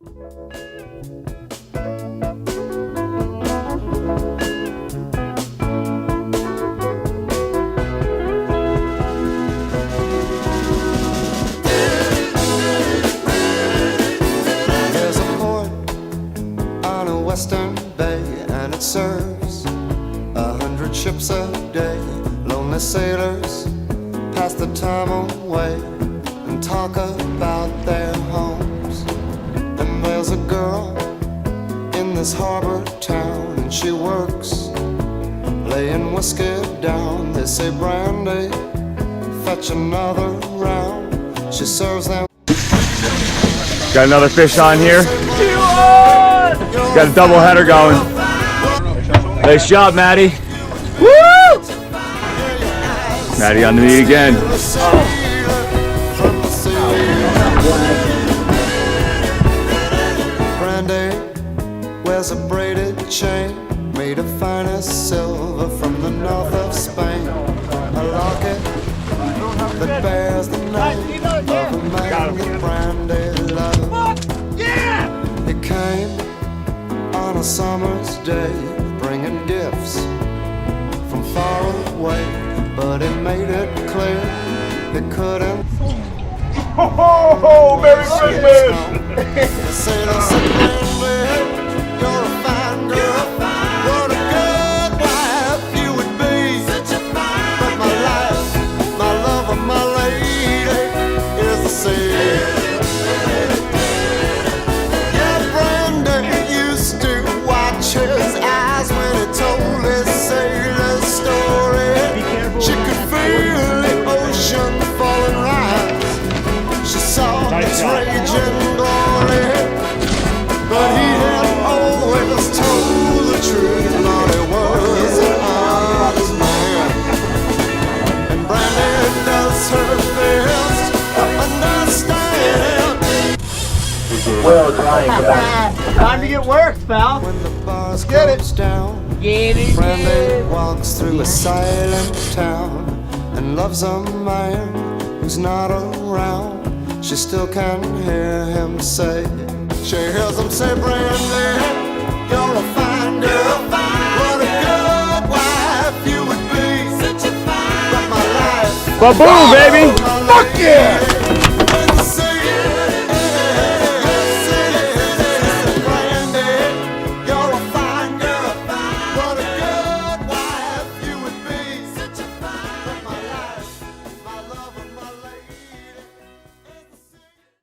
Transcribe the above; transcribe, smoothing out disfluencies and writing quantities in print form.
There's a port on a western bay, and it serves 100 ships a day. Lonely sailors pass the time away and talk about their homes. And there's a girl in this harbor town, and she works laying whiskey down. They say, Brandy, fetch another round. She serves them. Got another fish on here. Got a double header going. Nice job, Maddie. Woo! Maddie on the meat again. Brandy wears a braided chain made of finest silver from the north of Spain. A locket that bears the name of a man that Brandy loved. He came on a summer's day, bringing gifts from far away, but he made it clear he couldn't. Ho ho ho! Merry Christmas! Sailor said, Brandy, you're a fine girl. What a good wife you would be. But my life, my love, and my lady is the sea. Yeah, Brandy used to watch his eyes when he told his sailor story. She could feel the ocean fall and rise. She saw its raging glory, but he had always told the truth. Lord, he was an honest man, and Brandy does her best to understand. Well, time to get worked, pal. When the bars Get it. close down, Get it, Brandy walks through a silent town and loves a man who's not around. She still can hear him say, she hears him say, Brandy, you're a fine girl. What a good wife you would be. But my life, Ba-boom, baby! Fuck yeah!